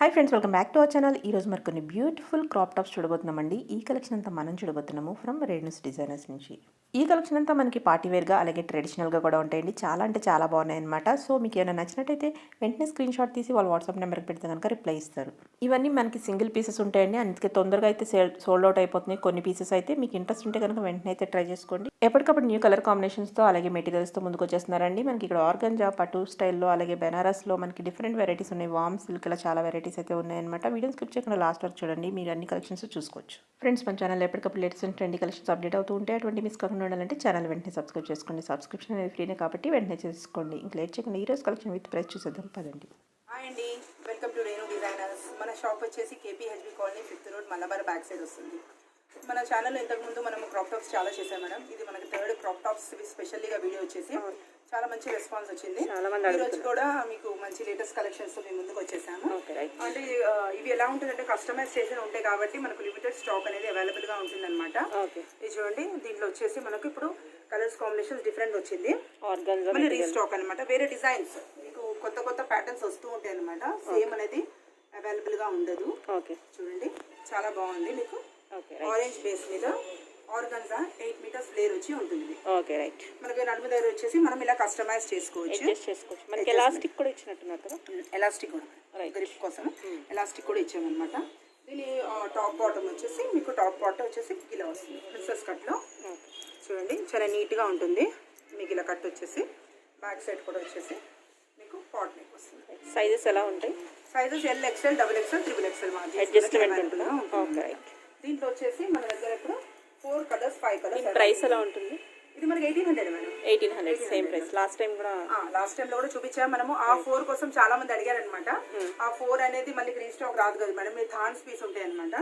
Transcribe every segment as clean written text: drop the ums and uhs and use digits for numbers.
Hi friends, welcome back to our channel. ఈరోజు మరి కొన్ని బ్యూటిఫుల్ క్రాప్ టాప్స్ చూడబోతున్నామండి. ఈ కలెక్షన్ అంతా మనం చూడబోతున్నాము ఫ్రమ్ రేణుస్ డిజైనర్స్ నుంచి. ఈ కలెక్షన్ అంతా మనకి పార్టీ వేర్గా అలాగే ట్రెడిషనల్గా కూడా ఉంటాయండి. చాలా అంటే చాలా బాగున్నాయి అనమాట. సో మీకు ఏమైనా నచ్చినట్టయితే వెంటనే స్క్రీన్ షాట్ తీసి వాళ్ళ వాట్సాప్ నెంబర్కి పెడితే కనుక రిప్లై ఇస్తారు. ఇవన్నీ మనకి సింగిల్ పీసెస్ ఉంటాయండి, అందుకే తొందరగా అయితే సోల్డ్ అవుట్ అయిపోతున్నాయి. కొన్ని పీసెస్ అయితే మీకు ఇంట్రెస్ట్ ఉంటే కనుక వెంటనే అయితే ట్రై చేసుకోండి. ఎప్పటికప్పుడు న్యూ కలర్ కాంబినేషన్స్తో అలాగే మెటీరియల్స్తో ముందుకు వచ్చేస్తున్నారండి. మనకి ఇక్కడ ఆర్గంజా, పట్టు స్టైల్లో అలాగే బెనారస్లో మనకి డిఫరెంట్ వెరైటీస్ ఉన్నాయి. వామ్ సిల్క్ ఇలా చాలా వెరైటీస్ అయితే ఉన్నాయన్నమాట. వీడియో స్కిప్ చేయకుండా లాస్ట్ వరకు చూడండి, మీరు అన్ని కలెక్షన్స్ చూసుకోవచ్చు. ఫ్రెండ్స్, మన ఛానల్ ఎప్పటికప్పుడు latest and trendy collections update అవుతూ ఉంటే అటువంటి మిస్ కాకుండా ఉండాలంటే ఛానల్ వెంటనే సబ్స్క్రైబ్ చేసుకోండి. సబ్స్క్రిప్షన్ అనేది ఫ్రీనే కాబట్టి వెంటనే చేసుకోండి. ఇంకా లేట్ చేయకుండా ఈరోజు కలెక్షన్ విత్ ప్రైస్ చూసేద్దాం పదండి. హాయ్ అండి, వెల్కమ్ టు రేణు డిజైనర్స్. మన షాప్ వచ్చేసి K P H B colony 5th road Malabar back side వస్తుంది. మన ఛానల్లో ఇంతకుముందు మనం క్రాప్ టాప్స్ చాలా చేసాం మేడం. ఇది మనకి 3rd క్రాప్ టాప్స్ స్పెషల్గా వీడియో వచ్చేసి చాలా మంచి రెస్పాన్స్ వచ్చింది. ఈ రోజు కూడా మీకు మంచి లేటెస్ట్ కలెక్షన్స్ మేము ముందుకు వచ్చేసాము. అంటే ఇవి ఎలా ఉంటుందంటే కస్టమైజ్ చేసి ఉంటాయి కాబట్టి మనకు లిమిటెడ్ స్టాక్ అనేది అవైలబుల్ గా ఉంటుంది అనమాట. ఇది చూడండి, దీంట్లో వచ్చేసి మనకు ఇప్పుడు కలర్స్ కాంబినేషన్స్ డిఫరెంట్ వచ్చింది. మళ్ళీ రీస్టాక్ అనమాట, వేరే డిజైన్స్ మీకు కొత్త కొత్త ప్యాటర్న్స్ వస్తూ ఉంటాయి అనమాట. సేమ్ అనేది అవైలబుల్ గా ఉండదు. చూడండి, చాలా బాగుంది. మీకు ఆరెంజ్ బేస్ మీద ఆర్గన్జా 8 మీటర్స్ ఫ్లేర్ వచ్చి ఉంటుంది. Okay, right. మనకి నడుము దగ్గర వచ్చేసి మనం ఇలా కస్టమైజ్ చేసుకోవచ్చు. మనకి ఎలాస్టిక్ కూడా ఇచ్చినట్టున్నారు కదా. ఎలాస్టిక్ కూడా గ్రిప్ కోసం ఎలాస్టిక్ కూడా ఇచ్చామన్నమాట. దీని టాప్ బాటమ్ వచ్చేసి మీకు టాప్ బాటమ్ వచ్చేసి ఇలా వస్తుంది ప్రిన్సెస్ కట్ లో. చూడండి, చాలా నీట్ గా ఉంటుంది. మీకు ఇలా కట్ వచ్చేసి బ్యాక్ సైడ్ కూడా వచ్చేసి మీకు పాట్ నెక్ వస్తుంది. సైజెస్ ఎలా ఉంటాయి? Sizes LXL, XXL, XXL adjustment ఉంటుందా? Okay, right. దీంట్లో వచ్చేసి మన దగ్గర ఇప్పుడు 4 కలర్స్ 5 కలర్స్. ప్రైస్ ఎలా ఉంటుంది? ఇది మనకి 1800 madam. 1800 same price. Last time లో కూడా చూపించాము మనము. ఆ 4 కోసం చాలా మంది అడిగారు అనమాట. ఆ 4 అనేది మళ్ళీ రీస్టాక్ రాదు కదా మేడం, మీ థాన్స్ పీస్ ఉంటాయి అనమాట.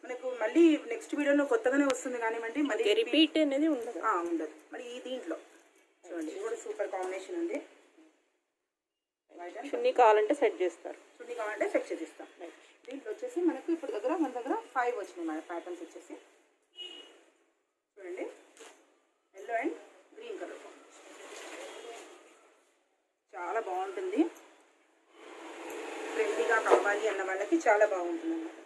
మనకు మళ్ళీ నెక్స్ట్ వీడియోలో కొత్తగానే వస్తుంది కానివ్వండి, మళ్ళీ రిపీట్ అనేది ఉండదు. మరి ఈ దీంట్లో చూడండి, ఇది కూడా సూపర్ కాంబినేషన్ ఉంది. చున్నీ కావాలంటే సెట్ చేస్తారు. చున్నీ కావాలంటే సెట్ చేసిస్తాం. దీంట్లో వచ్చేసి మనకు ఇప్పుడు మన దగ్గర 5 వచ్చినాయి మన ప్యాటర్న్స్ వచ్చేసి. చూడండి, yellow and green colour combination చాలా బాగుంటుంది. ట్రెండీగా కావాలి అన్న వాళ్ళకి చాలా బాగుంటుంది అన్నమాట.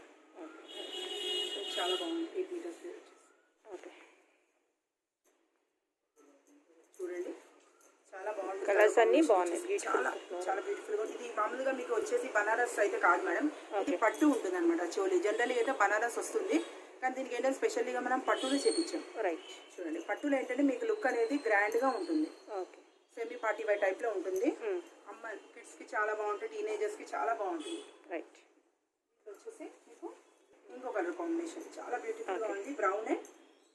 చాలా బాగుంది. 8 మీటర్స్ ఓకే, చూడండి, చాలా బాగుంటుంది. కలర్స్ అన్ని బాగున్నాయి. చాలా చాలా బ్యూటిఫుల్ గా. ఇది మామూలుగా మీకు వచ్చేసి బనారస్ అయితే కాదు మేడం, ఇది పట్టు ఉంటుంది అనమాట. చోలీ జనరల్ అయితే బనారస్ వస్తుంది, కానీ దీనికి ఏంటంటే స్పెషల్గా మనం పట్టులో చేపించాం. రైట్. చూడండి, పట్టులో ఏంటంటే మీకు లుక్ అనేది గ్రాండ్ గా ఉంటుంది. సెమీ పార్టీ వై టైప్ లో ఉంటుంది. అమ్మ కిడ్స్ కి చాలా బాగుంటుంది, టీనేజర్స్ కి చాలా బాగుంటుంది. రైట్. వచ్చేసి మీకు ఇంకో కలర్ కాంబినేషన్ చాలా బ్యూటిఫుల్ గా ఉంది. Brown and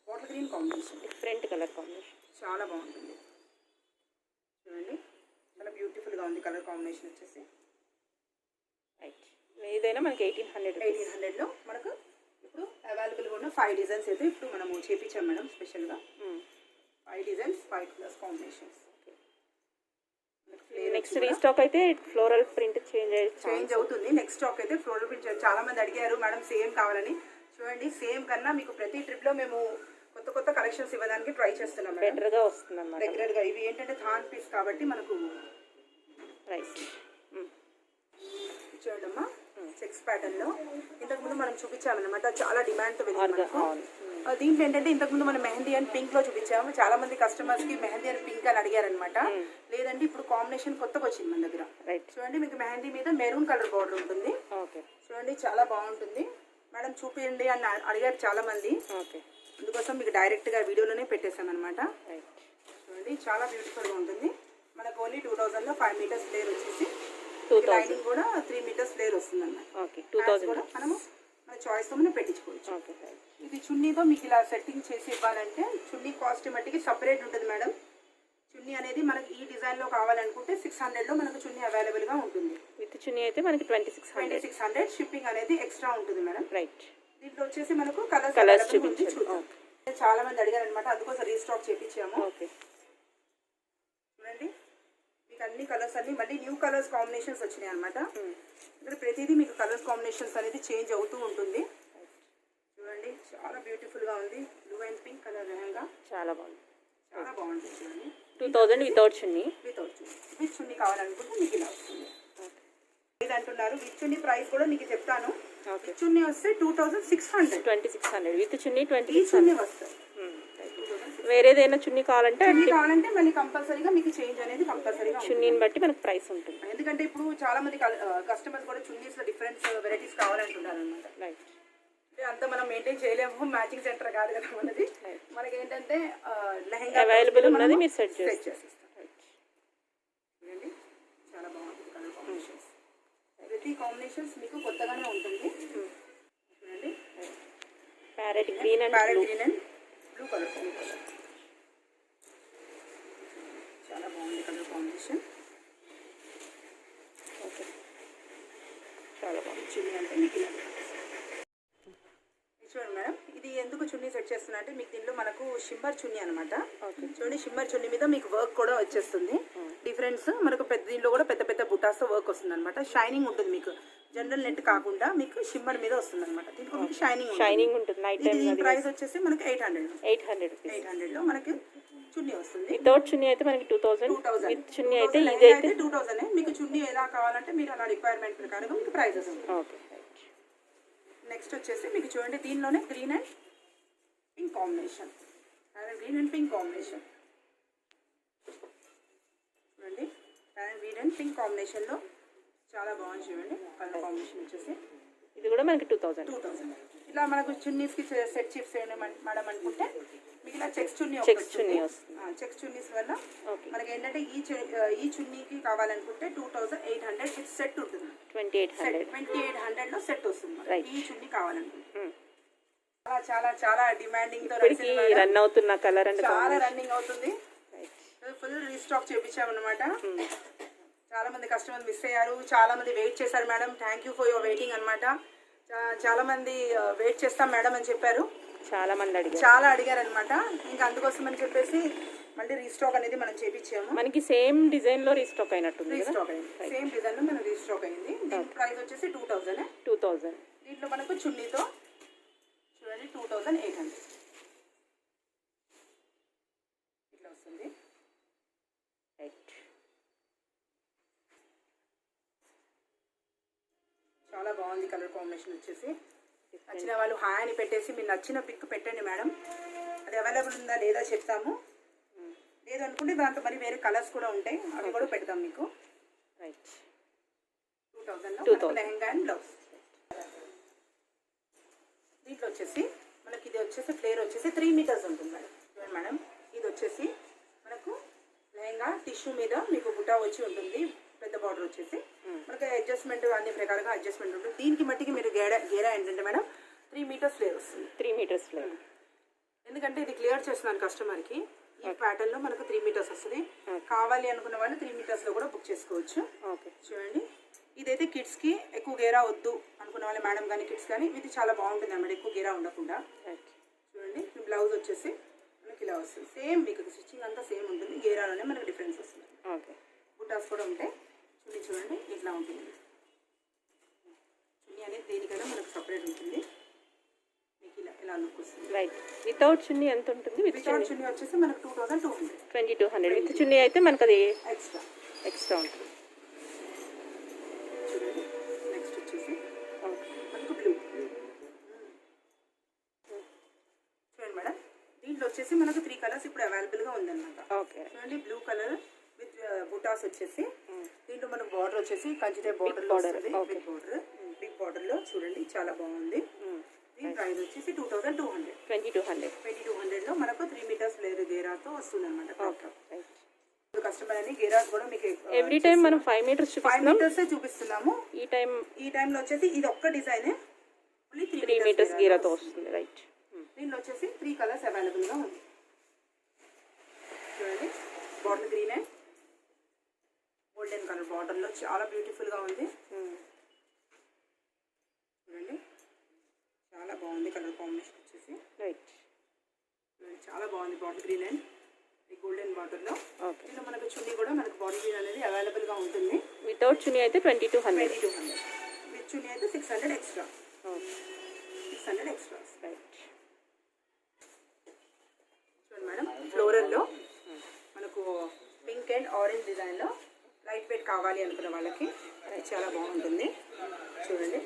water green combination, different colour combination చాలా బాగుంటుంది. చూడండి, చాలా బ్యూటిఫుల్ గా ఉంది కలర్ కాంబినేషన్ వచ్చేసి. రైట్. ఏదైనా మనకి 1800 లో మనకు ఇప్పుడు అవైలబుల్గా ఉన్న 5 డిజైన్స్ అయితే ఇప్పుడు మనము చేపించాం మేడం. స్పెషల్గా 5 designs 5 colours combinations. Next restock అయితే ఫ్లోరల్ ప్రింట్ చేంజ్ అవుతుంది. నెక్స్ట్ స్టాక్ అయితే ఫ్లోరల్ ప్రింట్ చాలా మంది అడిగారు మేడం సేమ్ కావాలని. చూడండి, సేమ్ కన్నా మీకు ప్రతి ట్రిప్ లో మేము కొత్త కొత్త కలెక్షన్స్ ఇవ్వడానికి ట్రై చేస్తున్నాం. బెటర్ గా వస్తుంది అన్నమాట. రెగ్యులర్ గా ఇవి ఏంటంటే థాన్ పీస్ కాబట్టి మనకు. రైట్. చూడమ్మా, 6 ప్యాటర్న్ లో ఇంతకుముందు మనం చూపించామన్నమాట. చాలా డిమాండ్ తో వెళ్ళింది. దీంట్లో ఏంటంటే ఇంతకుముందు మనం మెహందీ అండ్ పింక్ లో చూపించాము. చాలా మంది కస్టమర్స్ కి మెహందీ అండ్ పింక్ అని అడిగారు అనమాట. లేదంటే ఇప్పుడు కాంబినేషన్ కొత్తగా వచ్చింది మన దగ్గర. చూడండి, మీకు మెహందీ మీద మెరూన్ కలర్ బార్డర్ ఉంటుంది. చూడండి, చాలా బాగుంటుంది మేడం. చూపించండి అని అడిగారు చాలా మంది, అందుకోసం మీకు డైరెక్ట్ గా వీడియోలోనే పెట్టేసాం అనమాట. చూడండి, చాలా బ్యూటిఫుల్ గా ఉంటుంది. మనకు ఓన్లీ 2000 లో 5 మీటర్స్ ఫ్లేర్ వచ్చేసి లైనింగ్ కూడా 3 మీటర్స్ ఫ్లేర్ వస్తుంది అన్నమాట. 2000 కూడా మనము మన చాయిస్ తో మనం పెట్టించుకోవచ్చు. ఇది చున్నీతో మీకు ఇలా సెట్టింగ్ చేసి ఇవ్వాలంటే చున్నీ కాస్ట్ మట్టికి సపరేట్ ఉంటుంది మేడం. చున్నీ అనేది మనకి ఈ డిజైన్ లో కావాలనుకుంటే 600 లో మనకు చున్నీ అవైలబుల్ గా ఉంటుంది. విత్ చున్నీ అయితే మనకి 2600. షిప్పింగ్ అనేది ఎక్స్ట్రా ఉంటుంది మేడం. రైట్. దీంట్లో వచ్చేసి మనకు కలర్స్ చూద్దాం. చాలా మంది అడిగారు అనమాట, అందుకోసం రీస్టాక్ చేపించాము. చూడండి, మీకు అన్ని కలర్స్ అన్ని మళ్ళీ న్యూ కలర్స్ కాంబినేషన్స్ వచ్చినాయి అనమాట. ఇక్కడ ప్రతిదీ మీకు కలర్స్ కాంబినేషన్స్ అనేది చేంజ్ అవుతూ ఉంటుంది. చూడండి, చాలా బ్యూటిఫుల్ గా ఉంది. Blue and pink colour lehenga చాలా బాగుంటుంది. చూడండి, 2000 వితౌట్ చున్నీ. విత్ చున్నీ కావాలనుకుంటే మీకు ఇలా వస్తుంది. ఇది అంటున్నారు. విత్ చున్నీ ప్రైస్ కూడా మీకు చెప్తాను. ఓకే. చున్నీ వస్తే 2600. 2600 విత్ చున్నీ ఈ 2600. చున్నీ వస్తాయి. వేరేదైనా చున్నీ కావాలంటే చున్నీ కావాలంటే మళ్ళీ కంపల్సరీగా మీకు చేంజ్ అనేది కంపల్సరీగా ఉంటుంది. చున్నీని బట్టి మనకు ప్రైస్ ఉంటుంది. ఎందుకంటే ఇప్పుడు చాలా మంది కస్టమర్స్ కూడా చున్నీస్ లో డిఫరెంట్ వెరైటీస్ కావాలంటున్నారు అనమాట. రైట్. అంతా మనం మెయింటైన్ చేయలేము, మ్యాచింగ్ సెంటర్ కాదు కదా మనది. మనకి ఏంటంటే లెహంగా అవైలబుల్ ఉన్నది మీరు సెట్ చేసేస్తాం. చూడండి చాలా బాగుంటుంది కలర్ కాంబినేషన్స్. ప్రతి కాంబినేషన్స్ మీకు కొత్తగానే ఉంటుంది. చూడండి parrot green and blue colour combination చాలా బాగుంది కలర్ కాంబినేషన్. ఓకే, చాలా బాగుంది. చున్నీ అంటే మీకు ఇలా చూడండి మేడం, ఇది ఎందుకు చున్నీ సెట్ చేస్తున్నా అంటే మీకు దీనిలో మనకు షిమ్మర్ చున్నీ అనమాట. చూడండి షిమ్మర్ చున్నీ మీద మీకు వర్క్ కూడా వచ్చేస్తుంది. డిఫరెన్స్ మనకు దీనిలో కూడా పెద్ద పెద్ద బుటాస్ వవర్క్ వస్తుంది అనమాట. షైనింగ్ ఉంటుంది మీకు, జనరల్ నెట్ కాకుండా మీకు షిమ్మర్ మీద వస్తుంది అనమాట. దీనికి మీకు షైనింగ్ ఉంటుంది. నైట్ దీని ప్రైస్ వచ్చేసి మనకి 800 లో మనకి చున్నీ వస్తుంది. వితౌట్ చున్నీ అయితే మనకి 2000. విత్ చున్నీ అయితే ఇదైతే 2000. మీకు చున్నీ ఎలా కావాలంటే మీరు అలా రిక్వైర్మెంట్ ప్రకారం మీకు ప్రైజెస్ ఉంటుంది. ఓకే. నెక్స్ట్ వచ్చేసి మీకు చూడండి దీనిలోనే గ్రీన్ అండ్ పింక్ కాంబినేషన్. చూడండి గ్రీన్ అండ్ పింక్ కాంబినేషన్లో చాలా బాగుంది. చూడండి కలర్ కాంబినేషన్ వచ్చేసి ఇది కూడా మనకి 2000. ఇలా మనకు చున్నీస్కి సెట్ చిప్స్ మేడం అనుకుంటే మీకు ఇలా చెక్స్ చున్నీ చున్నీ వస్తుంది. చెక్స్ చున్నీస్ వల్ల మనకి ఏంటంటే ఈ చున్నీకి కావాలనుకుంటే 2800 విత్ సెట్ ఉంటుంది. 2800 లో సెట్ వస్తుంది ఈ చున్నీ కావాలనుకుంటే. చాలా చాలా చాలా డిమాండింగ్ తో రన్ అవుతున్న కలర్ అండ్ చాలా రన్నింగ్ అవుతుంది. ఫుల్ రీస్టాక్ చేయించామన్నమాట. చాలా మంది కస్టమర్స్ మిస్ అయ్యారు, చాలా మంది వెయిట్ చేశారు. Madam thank you for your waiting అనమాట. చాలా మంది వెయిట్ చేస్తాం మేడం అని చెప్పారు. చాలా అడిగారు అనమాట. ఇంకా అందుకోసం అని చెప్పేసి మళ్ళీ రీస్టాక్ అనేది మనం చేయించాము. మనకి సేమ్ డిజైన్ లో రీస్టాక్ అయినట్టుంది. సేమ్ డిజైన్ లో మనం రీస్టాక్ అయింది. దీని ప్రైస్ వచ్చేసి 2000. దీంట్లో మనకు చున్నీతో చూడండి 2800 ఇట్లా వస్తుంది. చాలా బాగుంది కలర్ కాంబినేషన్ వచ్చేసి. నచ్చిన వాళ్ళు హాయ్ అని పెట్టేసి మీరు నచ్చిన పిక్ పెట్టండి మేడం. అది అవైలబుల్ ఉందా లేదా చెప్తాము. లేదు అనుకుంటే దాంతో మరి వేరే కలర్స్ కూడా ఉంటాయి, అవి కూడా పెడతాం మీకు. 2000లో లెహంగా అండ్ బ్లౌజ్. దీంట్లో వచ్చేసి మనకి ఇది వచ్చేసి ఫ్లేర్ వచ్చేసి 3 మీటర్స్ ఉంటుంది మేడం. చూడండి మేడం, ఇది వచ్చేసి మనకు లెహంగా టిష్యూ మీద మీకు బుటా వచ్చి ఉంటుంది. పెద్ద బార్డర్ వచ్చేసి మనకి అడ్జస్ట్మెంట్ అన్ని ప్రకారంగా అడ్జస్ట్మెంట్ ఉంటుంది. దీనికి మట్టికి మీరు గేరా ఏంటంటే మేడం 3 మీటర్స్ ఫ్లేర్ వస్తుంది. 3 మీటర్స్ ఫ్లేర్. ఎందుకంటే ఇది క్లియర్ చేస్తున్నాను కస్టమర్కి. ఈ ప్యాటర్న్ లో మనకు 3 మీటర్స్ వస్తుంది. కావాలి అనుకున్న వాళ్ళు 3 మీటర్స్ లో కూడా బుక్ చేసుకోవచ్చు. చూడండి ఇదైతే కిడ్స్ కి ఎక్కువ గేరా వద్దు అనుకున్న వాళ్ళు మేడం కానీ కిడ్స్ కానీ ఇది చాలా బాగుంటుంది అన్నమాట, ఎక్కువ గేరా ఉండకుండా. చూడండి బ్లౌజ్ వచ్చేసి మనకి ఇలా వస్తుంది. సేమ్ మీకు స్టిచ్చింగ్ అంతా సేమ్ ఉంటుంది, గేరాలోనే మనకి డిఫరెన్స్ వస్తుంది. బుటాస్ కూడా ఉంటాయి. చున్నీ చూడండి ఇట్లా ఉంటుంది. చున్నీ అనేది దేనికైనా మనకు సపరేట్ ఉంటుంది. మీకు ఇలా లుక్ వస్తుంది. వితౌట్ చున్నీ ఎంత ఉంటుంది? వితౌట్ చున్నీ వచ్చేసి మనకు 2200. విత్ చున్నీ అయితే మనకు అది ఎక్స్ట్రా ఉంటుంది. చూడండి నెక్స్ట్ వచ్చేసి మనకు బ్లూ. చూడండి మేడం దీంట్లో వచ్చేసి మనకు 3 కలర్స్ ఇప్పుడు అవైలబుల్గా ఉందన్నమాట. చూడండి బ్లూ కలర్ విత్ బుటాస్ వచ్చేసి దీంట్లో మనకు బార్డర్ వచ్చేసి కంచిటే బార్డర్ బిగ్ బార్డర్ లో చూడండి చాలా బాగుంది. దీని ప్రైస్ వచ్చేసి 2200 లో మనకు 3 మీటర్స్ లేదు గేరాతో వస్తుంది అనమాట. కస్టమర్ అని గేరాస్ కూడా మీకు ఎవ్రీ టైం మనం 5 మీటర్స్ చూపిస్తున్నాము. ఈ టైంలో వచ్చేసి ఇది ఒక్క డిజైన్ 3 మీటర్స్ గేరాతో వస్తుంది. రైట్. దీనిలో వచ్చేసి 3 కలర్స్ అవైలబుల్ గా ఉంది. చూడండి border green and golden colour border లో చాలా బ్యూటిఫుల్ గా ఉంది. చూడండి చాలా బాగుంది కలర్ కాంబినేషన్ వచ్చేసి. చాలా బాగుంది border green and golden border లో. ఇలా మనకు చున్నీ కూడా మనకు బార్డర్ గ్రీన్ అనేది అవైలబుల్ గా ఉంటుంది. వితౌట్ చున్నీ అయితే 2200. విత్ చున్నీ అయితే 600 ఎక్స్ట్రా. 600 ఎక్స్ట్రా. చూడండి మేడం ఫ్లోరల్ లో మనకు పింక్ అండ్ ఆరెంజ్ డిజైన్ లో లైట్ వెయిట్ కావాలి అనుకున్న వాళ్ళకి ఇది చాలా బాగుంటుంది. చూడండి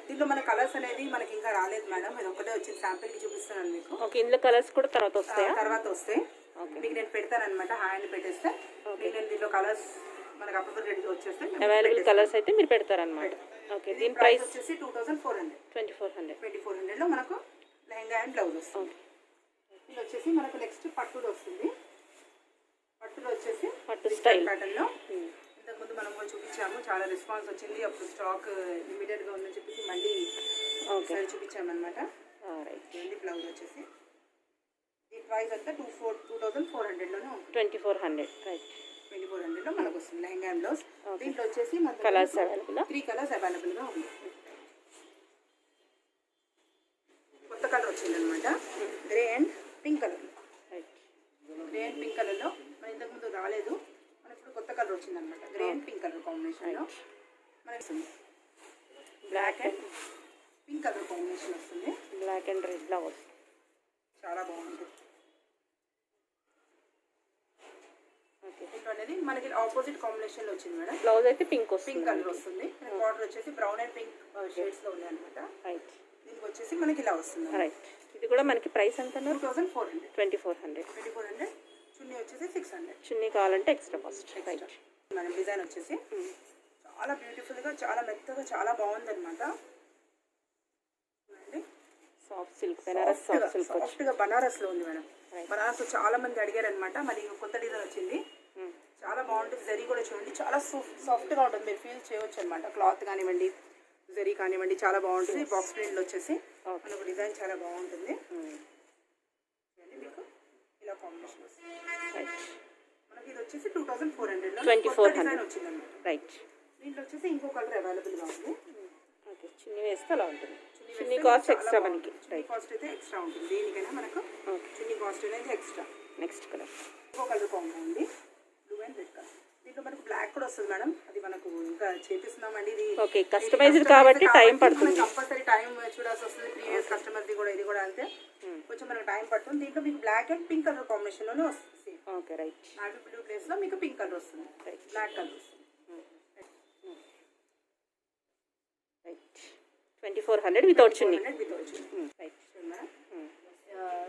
దీంట్లో మన కలర్స్ అనేది మనకి ఇంకా రాలేదు మేడం, ఇది ఒక్కటే వచ్చింది, శాంపిల్కి చూపిస్తున్నాను మీకు. ఓకే, ఇందులో కలర్స్ కూడా తర్వాత వస్తాయా? తర్వాత వస్తాయి. మీకు నేను పెడతాను అనమాట, హాయ్ అని పెట్టేస్తే మీకు నేను దీంట్లో కలర్స్ మనకు అప్పుడు రెడీ వచ్చేస్తే అవైలబుల్ కలర్స్ అయితే మీరు పెడతారనమాట. ఓకే, దీని ప్రైస్ వచ్చేసి 2400. 2400లో మనకు లెహంగా అండ్ బ్లౌజ్ వస్తుంది. ఇది వచ్చేసి మనకు నెక్స్ట్ పట్టులో వస్తుంది. పట్టులో వచ్చేసి పట్టు స్టైల్ ప్యాటర్న్లో ఇంతకుముందు మనం కూడా చూపించాము, చాలా రెస్పాన్స్ వచ్చింది. అప్పుడు స్టాక్ లిమిటెడ్గా ఉందని చెప్పేసి మళ్ళీ ఒకసారి చూపించామన్నమాట. ఇది బ్లౌజ్ వచ్చేసి ఈ ప్రైస్ అంతా 2400లోనే ఉంటుంది. 2400 రైట్. 2400లో మనకు వస్తుంది లెహంగా అండ్ బ్లౌజ్. దీంట్లో వచ్చేసి మన కలర్స్ అవైలబుల్, 3 కలర్స్ అవైలబుల్గా ఉంది. కొత్త కలర్ వచ్చింది అనమాట, grey and pink colour. Grey and pink కలర్లో మన ఇంతకుముందు రాలేదు, మన ఇప్పుడు కొత్త కలర్ వచ్చింది అనమాట. గ్రే అండ్ పింక్ కలర్ కాంబినేషన్లో మనకి వస్తుంది. Black and pink colour combination వస్తుంది. బ్లాక్ అండ్ రెడ్ బ్లౌజ్ చాలా బాగుంటుంది. అనేది మనకి ఆపోజిట్ కాంబినేషన్లో వచ్చింది మేడం. బ్లౌజ్ అయితే పింక్ వస్తుంది, పింక్ కలర్ వస్తుంది. బార్డర్ వచ్చేసి బ్రౌన్ అండ్ పింక్ షేడ్స్లో ఉన్నాయి అనమాట. రైట్. దీనికి వచ్చేసి మనకి ఇలా వస్తుంది. రైట్. ఇది కూడా మనకి ప్రైస్ ఎంత? 2400. 2400. చున్నీ వచ్చేసి 600. చున్నీ కావాలంటే ఎక్స్ట్రా కాస్ట్. రైట్. మన డిజైన్ వచ్చేసి చాలా బ్యూటిఫుల్గా, చాలా మెత్తగా, చాలా బాగుంది అనమాట. Soft silk, Banaras soft silk, సాఫ్ట్గా బనారస్లో ఉంది మేడం. బనారస్ చాలా మంది అడిగారు అనమాట, మరి కొత్త డిజైన్ వచ్చింది, చాలా బాగుంటుంది. జరీ కూడా చూడండి చాలా సాఫ్ట్గా ఉంటుంది, మీరు ఫీల్ చేయవచ్చు అనమాట. క్లాత్ కానివ్వండి, జరీ కానివ్వండి, చాలా బాగుంటుంది. బాక్స్ ప్రింట్లో వచ్చేసి మనకు డిజైన్ చాలా బాగుంటుంది. మీకు ఇలా కాంబినేషన్ వస్తుంది. మనకి ఇది వచ్చేసి 2400లో 2400 వచ్చింది అనమాట. రైట్. దీంట్లో వచ్చేసి ఇంకో కలర్ అవైలబుల్గా ఉంది. ఓకే, చున్నీ వేస్తే అలా ఉంటుంది. చున్నీ కాస్ట్ ఎక్స్ట్రా మనకి. రైట్, కాస్ట్ అయితే ఎక్స్ట్రా ఉంటుంది. దేనికైనా మనకు చున్నీ కాస్ట్ అనేది ఎక్స్ట్రా. నెక్స్ట్ కలర్ ఇంకో కలర్ కాంబో ఉంది, బ్లూ అండ్ రెడ్ కలర్. దీంట్లో మనకు బ్లాక్ కూడా వస్తుంది మేడం, అది మనకు ఇంకా చేపిస్తున్నామండి. ఇది ఓకే, కస్టమైజ్డ్ కాబట్టి టైం పడుతుంది. కంపల్సరీ టైం చూడాల్సి వస్తుంది. ప్రీవియస్ కస్టమర్ది కూడా ఇది కూడా అంతే, కొంచెం మనకు టైం పడుతుంది. దీంట్లో మీకు బ్లాక్ అండ్ పింక్ కలర్ కాంబినేషన్లోనే వస్తుంది. Okay, right. నావీ బ్లూ ప్లేస్లో మీకు పింక్ కలర్ వస్తుంది, బ్లాక్ కలర్ వస్తుంది. Right. 2400 without chunni. Without chunni. Right madam.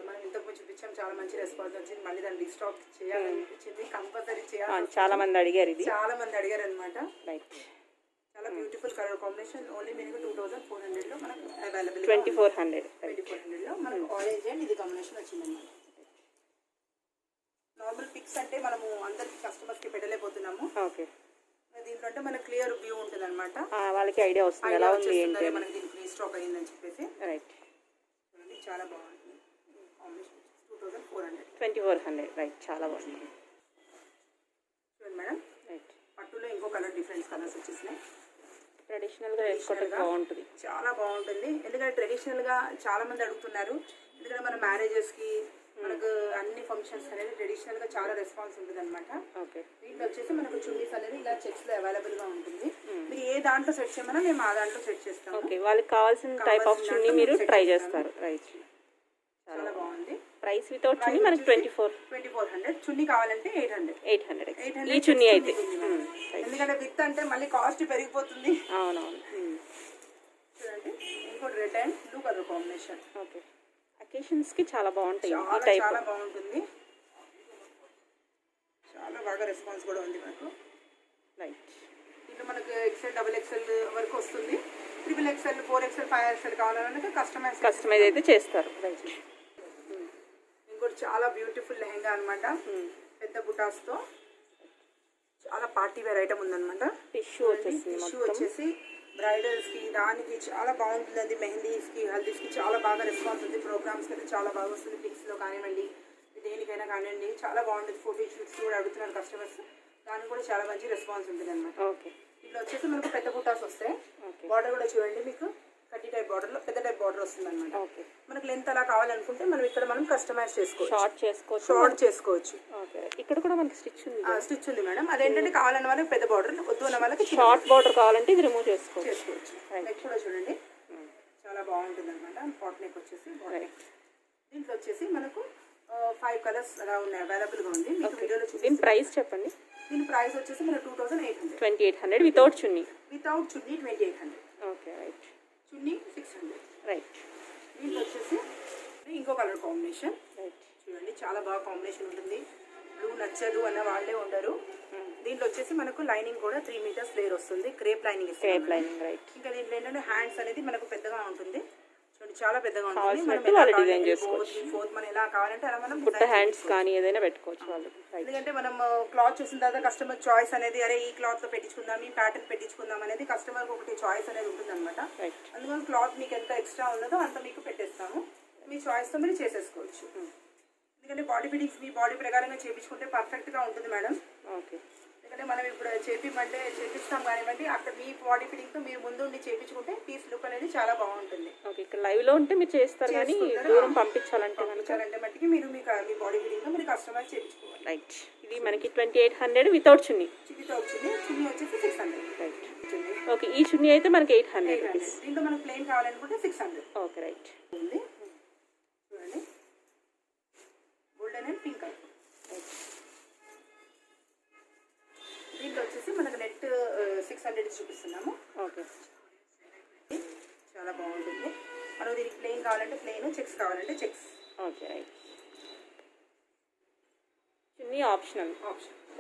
మనం ఇంతకుముందు చూపించాం, చాలా మంచి రెస్పాన్స్ వచ్చింది. మళ్ళీ దాన్ని రీస్టాక్ చేయాలనిపించింది, కంపల్సరీ చేయాలి. చాలా మంది అడిగారు, ఇది చాలా మంది అడిగారు అనమాట. రైట్. చాలా బ్యూటిఫుల్ కలర్ కాంబినేషన్. ఓన్లీ మీకు 2400లో మనకు అవైలబుల్. 2400లో మనకు ఆరెంజ్ అండ్ ఇది కాంబినేషన్ వచ్చిందన్నమాట. నార్మల్ పిక్స్ అంటే మనము అందరికి కస్టమర్స్కి పెట్టలేకపోతున్నాము. ఓకే, దీంట్లో అంటే మనకు క్లియర్ వ్యూ ఉంటుంది అనమాట, వాళ్ళకి ఐడియా వస్తుంది ఎలా ఉంది ఏంటి. మనకి దీనికి రీస్టాక్ అయ్యిందని చెప్పేసి. రైట్. చూడండి చాలా బాగుంటుంది కాంబినేషన్. 2400. 2400 రైట్, చాలా బాగుంది. చూడండి మేడం, రైట్. పట్టులో ఇంకో కలర్, డిఫరెంట్ కలర్స్ వచ్చేసినాయి. ట్రెడిషనల్గా వేసుకోవడానికి బాగుంటుంది, చాలా బాగుంటుంది. ఎందుకంటే ట్రెడిషనల్గా చాలా మంది అడుగుతున్నారు. ఎందుకంటే మన మ్యారేజెస్కి, మనకు అన్ని ఫంక్షన్స్ అనేది ట్రెడిషనల్గా చాలా రెస్పాన్స్ ఉంటుంది అనమాట. ఓకే. దీంట్లో వచ్చేసి మనకు చున్నీస్ అనేది ఇలా చెక్స్లో అవైలబుల్గా ఉంటుంది. మీరు ఏ దాంట్లో సెట్ చేయమన్నా మేము ఆ దాంట్లో సెట్ చేస్తాము. ఓకే, వాళ్ళకి కావాల్సిన టైప్ ఆఫ్ చున్నీ మీరు ట్రై చేస్తారు. రైట్, చాలా బాగుంది. ప్రైస్ వితౌట్ చున్నీ మనకి 2400. చున్నీ కావాలంటే 800. ఈ చున్నీ అయితే ఎందుకంటే విత్ అంటే మళ్ళీ కాస్ట్ పెరిగిపోతుంది. అవునవును. చూడండి ఇంకోటి red and blue colour combination. Okay, అకేషన్స్కి చాలా బాగుంటాయి ఈ చాలా టైప్. చాలా బాగుంటుంది, చాలా బాగా రెస్పాన్స్ కూడా ఉంది మనకు. రైట్. దీంట్లో మనకు XL, XXL వరకు వస్తుంది. XXL, 4XL, 5XL కావాలంటే కస్టమైజ్ అయితే చేస్తారు. రైట్. ఇంకోటి చాలా బ్యూటిఫుల్ లెహంగా అనమాట, పెద్ద బుటాస్తో చాలా పార్టీ వేర్ ఐటమ్ ఉందన్నమాట. టిష్యూ వచ్చేసి బ్రైడల్స్కి దానికి చాలా బాగుంటుంది. అది మెహందీస్కి, హల్దీస్కి చాలా బాగా రెస్పాన్స్ ఉంది. ప్రోగ్రామ్స్కి అయితే చాలా బాగా వస్తుంది. పిక్స్లో కానివ్వండి, దేనికైనా కానివ్వండి, చాలా బాగుంటుంది. ఫోటో షూట్స్ కూడా అడుగుతున్నారు కస్టమర్స్, దానికి కూడా చాలా మంచి రెస్పాన్స్ ఉంటుంది అనమాట. ఓకే. ఇట్లా వచ్చేసి మనకు పెద్ద బుటాస్ వస్తాయి. బార్డర్ కూడా చూడండి, మీకు కట్టి టైప్ బార్డర్లో పెద్ద టైప్ బార్డర్ వస్తుంది అనమాట. మనకు లెంత్ అలా కావాలనుకుంటే మనం ఇక్కడ మనం కస్టమైజ్ చేసుకోవచ్చు, షార్ట్ చేసుకోవచ్చు. ఇక్కడ కూడా మనకి స్టిచ్ ఉంది మేడం. అదేంటంటే కావాలన్న వాళ్ళకి పెద్ద బార్డర్, వద్దు అన్న వాళ్ళకి షార్ట్ బార్డర్ కావాలంటే ఇది రిమూవ్ చేసుకోవచ్చు. నెక్ కూడా చూడండి చాలా బాగుంటుంది అనమాట. పాట్ నెక్ వచ్చేసి దీంట్లో వచ్చేసి మనకు 5 కలర్స్ అలా ఉన్నాయి, అవైలబుల్గా ఉంది. మీకు వీడియోలో చూసి ప్రైస్ చెప్పండి. దీని ప్రైస్ వచ్చేసి మన 2800 2800 without chunni. Without chunni 2800. Okay right. Chunni 600. Right దీంట్లో వచ్చేసి ఇంకో కలర్ కాంబినేషన్ రైట్. చూడండి, చాలా బాగా కాంబినేషన్ ఉంటుంది. బ్లూ నచ్చదు అన్న వాళ్ళే ఉండరు. దీంట్లో వచ్చేసి మనకు లైనింగ్ కూడా 3 మీటర్స్ లేయర్ వస్తుంది. Crepe lining crepe lining right. ఇంకా దీంట్లో ఏంటంటే హ్యాండ్స్ అనేది మనకు పెద్దగా ఉంటుంది. చూడండి, చాలా పెద్దగా ఉంటుంది. కావాల్సినట్టు వాళ్ళు డిజైన్ చేసుకోవచ్చు. ఫోర్త్ మనం ఎలా కావాలంటే అలా మనం బుట్ట హ్యాండ్స్ కానీ ఏదైనా పెట్టుకోవచ్చు వాళ్ళు. రైట్. ఎందుకంటే మనం క్లాత్ చూసిన తర్వాత కస్టమర్ చాయిస్ అనేది అరే ఈ క్లాత్ లో పెట్టించుకుందాం, ఈ ప్యాటర్న్ పెట్టించుకుందాం అనేది కస్టమర్ ఒకటి చాయిస్ అనేది ఉంటుంది అనమాట. రైట్. అందుకని క్లాత్ మీకు ఎంత ఎక్స్ట్రా ఉన్నదో అంత మీకు పెట్టేస్తాము. మీ చాయిస్ తో మీరు చేసేసుకోవచ్చు. ఎందుకంటే బాడీ ఫిట్టింగ్స్ మీ బాడీ ప్రకారంగా చేయించుకుంటే పర్ఫెక్ట్ గా ఉంటుంది మేడం. ఓకే. ఎందుకంటే మనం ఇప్పుడు చేపిస్తాం కానివ్వండి, అక్కడ మీ బాడీ ఫిట్టింగ్ తో మీరు ముందు ఉండి చేయించుకుంటే పీస్ లుక్ అనేది చాలా బాగుంటుంది. ఓకే. ఇక్కడ లైవ్ లో ఉంటే మీరు చేస్తారు కానీ దూరం పంపించాలంటే మట్టికి మీరు మీ బాడీ ఫిట్టింగ్ తో మీరు కస్టమైజ్ చేయించుకోవాలి. రైట్. ఇది మనకి 2800 వితౌట్ చున్నీ. చున్నీ వచ్చేసి 600. రైట్. ఓకే. ఈ చున్నీ అయితే మనకి 800 రూపీస్. దీంట్లో మనకు ప్లెయిన్ కావాలనుకుంటే 600. Okay right. ఉంది చూడండి, గోల్డెన్ అండ్ పింక్ కలర్. దీంట్లో వచ్చేసి మనకు నెట్ 600 చూపిస్తున్నాము. ఓకే. చాలా బాగుంటుంది. మనం దీనికి ప్లెయిన్ కావాలంటే ప్లెయిన్, చెక్స్ కావాలంటే checks. Okay right. Chunni optional.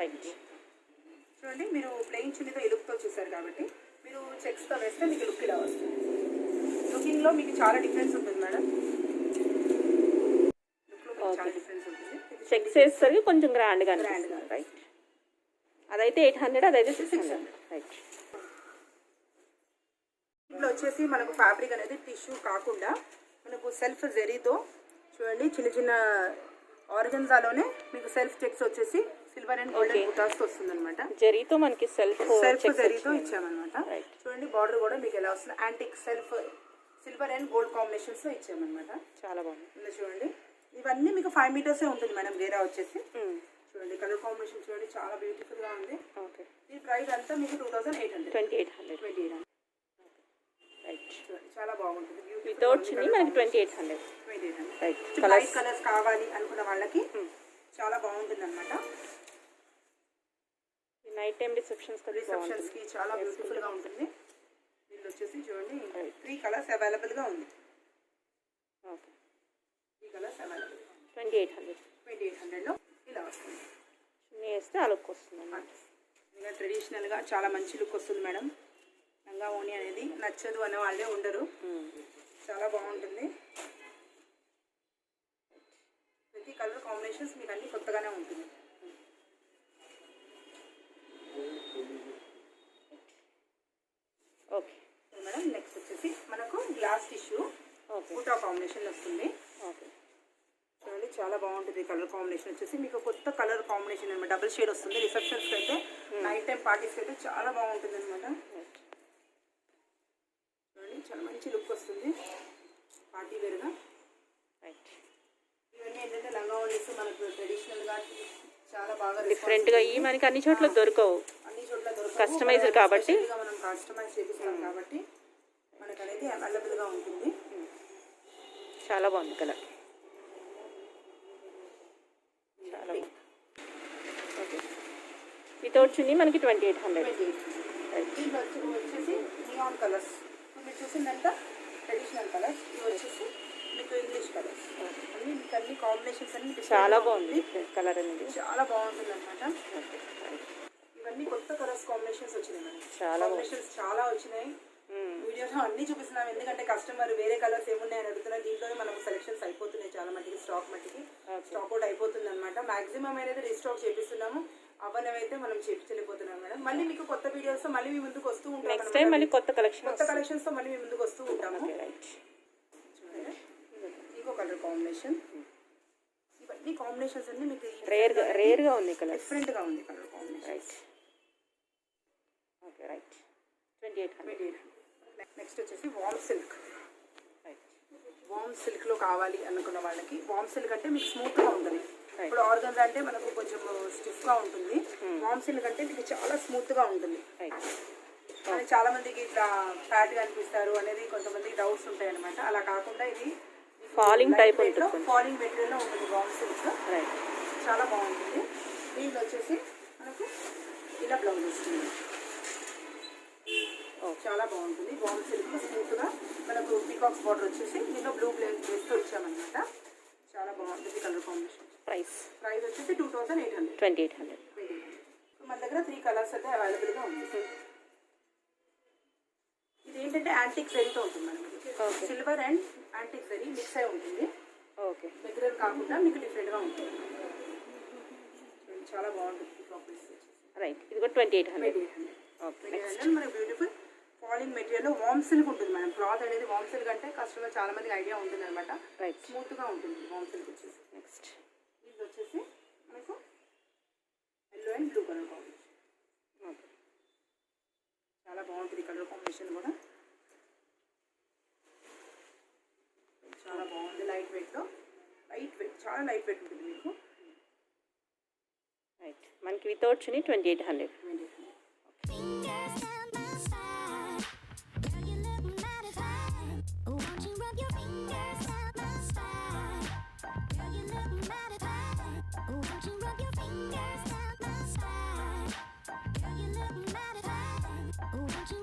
Right. చూడండి, మీరు ప్లెయిన్ చున్నీతో ఈ లుక్తో చూసారు కాబట్టి మీరు చెక్స్తో వేస్తే మీకు లుక్ ఇలా వస్తుంది. లుకింగ్లో మీకు చాలా డిఫరెన్స్ ఉంటుంది మేడం. లుక్లో చాలా డిఫరెన్స్ ఉంటుంది. చెక్స్ వేసరికి కొంచెం గ్రాండ్గా అనిపిస్తుంది. రైట్. అదైతే 800, అదైతే 600. రైట్. ఇంట్లో వచ్చేసి మనకు ఫ్యాబ్రిక్ అనేది టిష్యూ కాకుండా మనకు సెల్ఫ్ జెరీతో చూడండి, చిన్న చిన్న ఆర్గన్జాలోనే మీకు సెల్ఫ్ చెక్స్ వచ్చేసి సిల్వర్ అండ్ గోల్డెన్ బుటాస్ వస్తుంది అనమాట. జరీతో మనకి సెల్ఫ్ జరీతో ఇచ్చామన్నమాట. చూడండి, బార్డర్ కూడా మీకు ఎలా వస్తుంది, antique self silver and gold combinations తో ఇచ్చామన్నమాట. చాలా బాగుంది. ఇలా చూడండి, ఇవన్నీ మీకు 5 మీటర్సే ఉంటుంది మేడం. గేరా వచ్చేసి చూడండి, కలర్ కాంబినేషన్ చూడండి, చాలా బ్యూటిఫుల్ గా ఉంది. ఓకే. ఈ ప్రైస్ అంతా మీకు 2800. 2800. రైట్. చాలా బాగుంటుంది. వితౌట్ చున్నీ మనకి 2800. రైట్. లైట్ కలర్స్ కావాలి అనుకున్న వాళ్ళకి చాలా బాగుంటుంది అనమాట. నైట్ టైం రిసెప్షన్స్ కి చాలా బ్యూటిఫుల్ గా ఉంటుంది. దీనిలో వచ్చేసి చూడండి 3 కలర్స్ అవైలబుల్ గా ఉంది. ఓకే. 3 colours available. 2800 లో ఇలా వస్తుంది. చున్నీ వేస్తే ఆ లుక్ వస్తుంది అన్నమాట. ఇంకా ట్రెడిషనల్ గా చాలా మంచి లుక్ వస్తుంది మేడం. లంగా ఓణి అనేది నచ్చదు అనే వాళ్ళే ఉండరు. చాలా బాగుంటుంది. ప్రతి కలర్ కాంబినేషన్స్ మీకు అన్ని కొత్తగానే ఉంటుంది. ఓకే మేడం, నెక్స్ట్ వచ్చేసి మనకు గ్లాస్ టిష్యూ బూటా కాంబినేషన్ వస్తుంది. ఓకే. చూడండి, చాలా బాగుంటుంది. కలర్ కాంబినేషన్ వచ్చేసి మీకు కొత్త కలర్ కాంబినేషన్ అనమాట. డబుల్ షేడ్ వస్తుంది. రిసెప్షన్స్కి అయితే, నైట్ టైం పార్టీస్కి అయితే చాలా బాగుంటుంది అనమాట. చూడండి, చాలా మంచి లుక్ వస్తుంది పార్టీ వేర్గా. ఇవన్నీ ఏంటంటే లంగా ఓణీస్ మనకు ట్రెడిషనల్గా చాలా బాగా డిఫరెంట్గా ఈ మనకి అన్ని చోట్ల దొరకవు. అన్ని చోట్ల దొరకవు. కస్టమైజ్డ్ కాబట్టి మనం కస్టమైజ్ చేపిస్తాం కాబట్టి మనకు అనేది అవైలబుల్గా ఉంటుంది. చాలా బాగుంది కలర్. చాలా బాగుంది. ఓకే. వితౌట్ చున్నీ మనకి 2800. దీంట్లో వచ్చేసి నియాన్ కలర్స్. మీరు చూసిందంతా ట్రెడిషనల్ కలర్స్, ఇవి వచ్చేసి మీకు ఇంగ్లీష్ కలర్స్. అన్ని మీకు అన్ని కాంబినేషన్స్ అన్ని చాలా బాగుంది కలర్ అనేది. చాలా బాగుంటుంది అనమాట. ఇవన్నీ కొత్త కలర్స్ కాంబినేషన్స్ వచ్చినాయి మేడం. చాలా కాంబినేషన్స్ చాలా వచ్చినాయి. వీడియోలో అన్ని చూపిస్తున్నాం, ఎందుకంటే కస్టమర్ వేరే కలర్స్ ఏమున్నాయని అడుగుతున్నారు. దీంట్లోనే మనకు సెలెక్షన్స్ అయిపోతున్నాయి చాలా మట్టికి. స్టాక్ అవుట్ అయిపోతుంది అనమాట. మాక్సిమం అనేది రీస్టాక్ చేపిస్తున్నాము. అవనవైతే మనం చేపించలేకపోతున్నాం మేడం. మళ్ళీ మీకు కొత్త వీడియోస్ తో మళ్ళీ మీ ముందుకు వస్తూ ఉంటాం. నెక్స్ట్ టైం మళ్ళీ కొత్త కలెక్షన్స్ తో మళ్ళీ మీ ముందుకు వస్తూ ఉంటాము. చూడండి, ఇంకో కలర్ కాంబినేషన్. ఇవన్నీ కాంబినేషన్స్ అన్ని మీకు రేర్ గా ఉంది కలర్. డిఫరెంట్ గా ఉంది colour combination. Right. Okay right. 2800. Next వచ్చేసి వామ్ సిల్క్. వామ్ సిల్క్ లో కావాలి అనుకున్న వాళ్ళకి, వామ్ సిల్క్ అంటే మీకు స్మూత్ గా ఉంటుంది. ఇప్పుడు ఆర్గన్స్ అంటే మనకు కొంచెం స్టిఫ్ గా ఉంటుంది. వామ్ సిల్క్ అంటే మీకు చాలా స్మూత్ గా ఉంటుంది. చాలా మందికి ఇట్లా ఫ్యాట్ గా అనిపిస్తారు అనేది కొంతమందికి డౌట్స్ ఉంటాయి అనమాట. అలా కాకుండా ఇది ఫాలింగ్ టైప్ ఫాలింగ్ మెటీరియల్ లో ఉంటుంది వామ్ సిల్క్. చాలా బాగుంటుంది. దీంట్లో వచ్చేసి మనకు ఇలా బ్లౌజ్ వస్తుంది. చాలా బాగుంటుంది. బామ్ సిల్క్ స్మూత్గా మనకు పీకాక్స్ బార్డర్ వచ్చేసి దీనిలో బ్లూ వేస్తూ వచ్చామన్నమాట. చాలా బాగుంటుంది కలర్ కాంబినేషన్. ప్రైస్ వచ్చేసి 2800. 2800. మన దగ్గర 3 కలర్స్ అయితే అవైలబుల్గా ఉంది. ఇది ఏంటంటే యాంటిక్ జరీతో ఉంటుంది మనకి. Silver and antique zari mix అయి ఉంటుంది. ఓకే, రెగ్యులర్ కాకుండా మీకు డిఫరెంట్గా ఉంటుంది. చాలా బాగుంటుంది. రైట్. ఇది కూడా 2800. ఓకే, మనకి బ్యూటిఫుల్ ఫాలింగ్ మెటీరియల్ వామ్ సిల్క్ ఉంటుంది మేడం. క్లాత్ అనేది వామ్ సిల్క్ అంటే కస్టమర్ చాలా మంది ఐడియా ఉంటుంది అనమాట. రైట్, స్మూత్గా ఉంటుంది వామ్ సిల్క్ వచ్చేసి. నెక్స్ట్ ఇది వచ్చేసి మనకు yellow and blue colour combination. Okay, చాలా బాగుంటుంది కలర్ కాంబినేషన్ కూడా. చాలా బాగుంది. లైట్ వెయిట్లో చాలా లైట్ వెయిట్ ఉంటుంది మీకు. రైట్, మనకి without chunni 2800. Fingers down my spine. Girl, you look mighty fine. Won't you rub your fingers down my spine? Girl, you look mighty fine. Won't you rub your fingers down my spine? Girl, you look mighty fine. Won't you